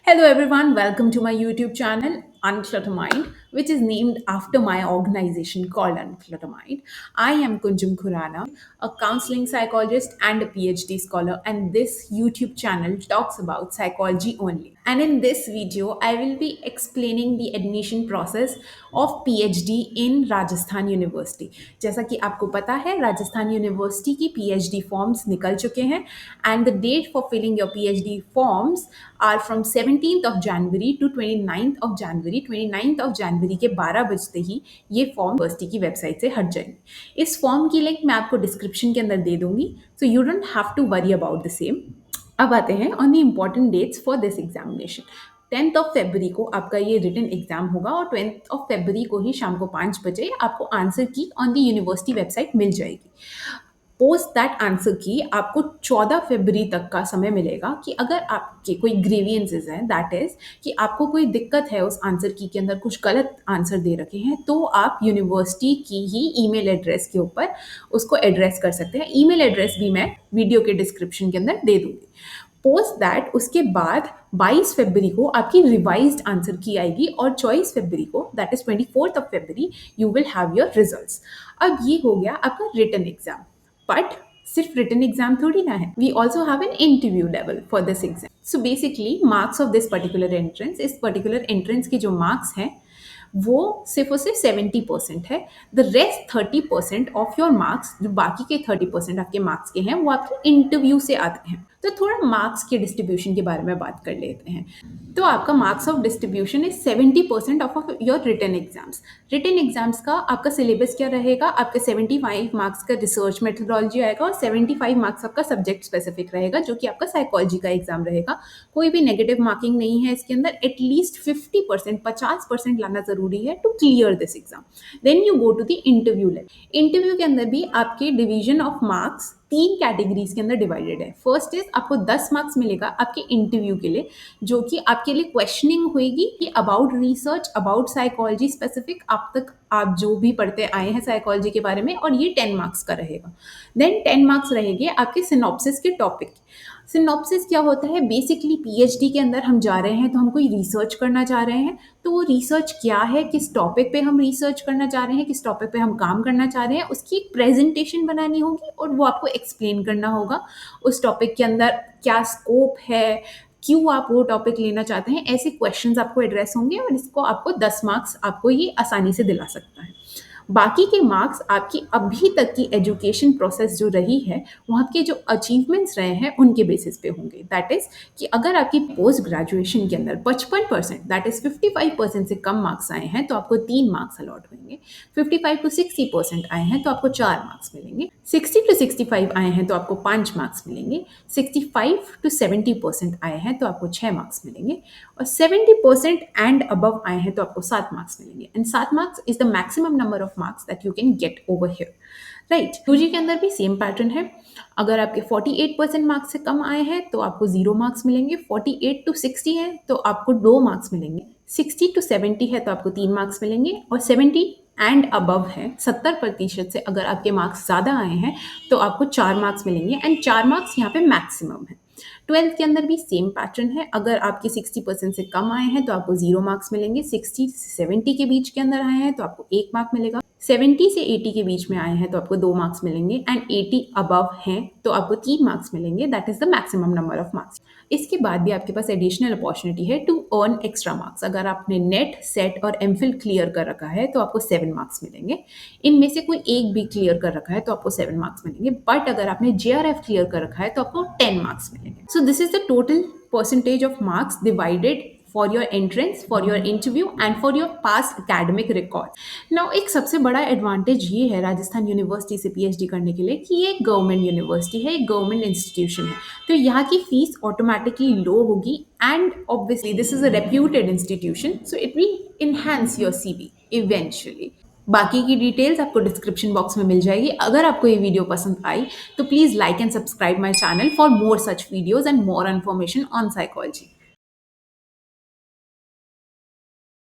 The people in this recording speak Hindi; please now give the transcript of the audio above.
Hello everyone, welcome to my YouTube channel Unclutter Mind, which is named after my organization called Unclutter Mind. I am Kunjum Khurana, a counseling psychologist and a PhD scholar, and this YouTube channel talks about psychology only. And in this video, I will be explaining the admission process of PhD in Rajasthan University. जैसा कि आपको पता है राजस्थान यूनिवर्सिटी की PhD फॉर्म्स निकल चुके हैं and the date for filling your PhD forms are from 17th of January to 29th of January 29th of January के 12 बजते ही ये फॉर्म यूनिवर्सिटी की वेबसाइट से हट जाएंगे। इस फॉर्म की लिंक मैं आपको डिस्क्रिप्शन के अंदर दे दूंगी, so you don't have to worry about the same. अब आते हैं on the important dates for this examination. 10th of February को आपका ये रिटन एग्जाम होगा और 20th ऑफ फेब्रुवरी को ही शाम को 5 बजे आपको आंसर की ऑन द यूनिवर्सिटी वेबसाइट मिल जाएगी। पोस्ट दैट आंसर की आपको 14 फरवरी तक का समय मिलेगा कि अगर आपके कोई ग्रीवियंसेस हैं, दैट इज कि आपको कोई दिक्कत है उस आंसर की के अंदर, कुछ गलत आंसर दे रखे हैं, तो आप यूनिवर्सिटी की ही ईमेल एड्रेस के ऊपर उसको एड्रेस कर सकते हैं। ईमेल एड्रेस भी मैं वीडियो के डिस्क्रिप्शन के अंदर दे दूंगी। पोस्ट दैट उसके बाद 22 फरवरी को आपकी रिवाइज्ड आंसर की आएगी और 24 फरवरी को, that is 24th of February, you will have your results. अब ये हो गया आपका रिटन एग्जाम, बट सिर्फ रिटन एग्जाम थोड़ी ना है, we also have an interview level for this exam. So basically marks of this particular entrance, इस पर्टिकुलर एंट्रेंस के जो मार्क्स हैं वो सिर्फ और सिर्फ 70% है। The rest 30% of your marks, जो बाकी के 30% आपके मार्क्स के हैं, वो आपके इंटरव्यू से आते हैं। तो थोड़ा मार्क्स के डिस्ट्रीब्यूशन के बारे में बात कर लेते हैं। तो आपका marks of distribution is 70% of your written exams. Written exams का आपका सिलेबस क्या रहेगा? आपके 75 मार्क्स का रिसर्च मेथोडोलॉजी आएगा और 75 मार्क्स आपका सब्जेक्ट स्पेसिफिक रहेगा, जो कि आपका साइकोलॉजी का एग्जाम रहेगा। कोई भी नेगेटिव मार्किंग नहीं है इसके अंदर। एटलीस्ट 50%, 50% लाना जरूरी है to clear this exam. Then you go to the interview level. Interview के अंदर भी आपके डिवीजन ऑफ मार्क्स 3 कैटेगरीज के अंदर डिवाइडेड है। फर्स्ट इज आपको 10 मार्क्स मिलेगा आपके इंटरव्यू के लिए, जो कि आपके लिए क्वेश्चनिंग होगी कि about research, about psychology specific, अब तक आप जो भी पढ़ते आए हैं साइकोलॉजी के बारे में, और ये 10 मार्क्स का रहेगा। देन 10 मार्क्स रहेंगे आपके सिनॉप्सिस के टॉपिक। सिनॉप्सिस क्या होता है? बेसिकली पीएचडी के अंदर हम जा रहे हैं तो हम कोई रिसर्च करना चाह रहे हैं, तो वो रिसर्च क्या है, किस टॉपिक पे हम रिसर्च करना चाह रहे हैं, किस टॉपिक पे हम काम करना चाह रहे हैं, उसकी एक प्रेजेंटेशन बनानी होगी और वो आपको एक्सप्लेन करना होगा उस टॉपिक के अंदर क्या स्कोप है, क्यों आप वो टॉपिक लेना चाहते हैं। ऐसे क्वेश्चंस आपको एड्रेस होंगे और इसको आपको 10 मार्क्स आपको ये आसानी से दिला सकता है। बाकी के मार्क्स आपकी अभी तक की एजुकेशन प्रोसेस जो रही है, वहाँ के जो अचीवमेंट्स रहे हैं उनके बेसिस पे होंगे। दैट इज कि अगर आपकी पोस्ट ग्रेजुएशन के अंदर 55%, दैट इज 55% से कम मार्क्स आए हैं तो आपको 3 मार्क्स अलॉट होंगे। 55 to 60% आए हैं तो आपको 4 मार्क्स मिलेंगे। 60 to 65 आए हैं तो आपको 5 मार्क्स मिलेंगे। 65 to 70% आए हैं तो आपको 6 मार्क्स मिलेंगे। और 70% एंड अबव आए हैं तो आपको 7 मार्क्स मिलेंगे। And 7 marks is the maximum number of marks that you can get over here, right. UG के अंदर भी सेम पैटर्न है। अगर आपके 48% मार्क्स से कम आए हैं तो आपको 0 मार्क्स मिलेंगे। 48 to 60 है तो आपको 2 मार्क्स मिलेंगे। 60 to 70 है तो आपको 3 मार्क्स मिलेंगे। और 70 एंड अबव है, 70% से अगर आपके मार्क्स ज़्यादा आए हैं तो आपको 4 मार्क्स मिलेंगे। एंड 4 मार्क्स यहाँ पे मैक्सिमम है। 12th के अंदर भी सेम पैटर्न है। अगर आपके 60% से कम आए हैं तो आपको 0 मार्क्स मिलेंगे। 60 से 70 के बीच के अंदर आए हैं तो आपको 1 मार्क मिलेगा। 70 से 80 के बीच में आए हैं तो आपको 2 मार्क्स मिलेंगे। एंड 80 अबव हैं तो आपको 3 मार्क्स मिलेंगे। That is the maximum number of marks. इसके बाद भी आपके पास एडिशनल अपॉर्चुनिटी है टू अर्न एक्स्ट्रा मार्क्स। अगर आपने नेट, सेट और एमफिल क्लियर कर रखा है तो आपको 7 मार्क्स मिलेंगे। इनमें से कोई एक भी क्लियर कर रखा है तो आपको 7 मार्क्स मिलेंगे। बट अगर आपने जेआरएफ क्लियर कर रखा है तो आपको 10 मार्क्स मिलेंगे। So this is the total percentage of marks divided for your entrance, for your interview and for your past academic record. Now एक सबसे बड़ा एडवांटेज ये है राजस्थान यूनिवर्सिटी से पीएचडी करने के लिए कि ये एक गवर्नमेंट यूनिवर्सिटी है, एक गवर्नमेंट इंस्टीट्यूशन है, तो यहाँ की फीस ऑटोमेटिकली लो होगी। And obviously this is a reputed institution, so it will enhance your CV eventually. बाकी की डिटेल्स आपको डिस्क्रिप्शन बॉक्स में मिल जाएगी। अगर आपको ये वीडियो पसंद आई तो please like and subscribe my channel for more such videos and more information on psychology.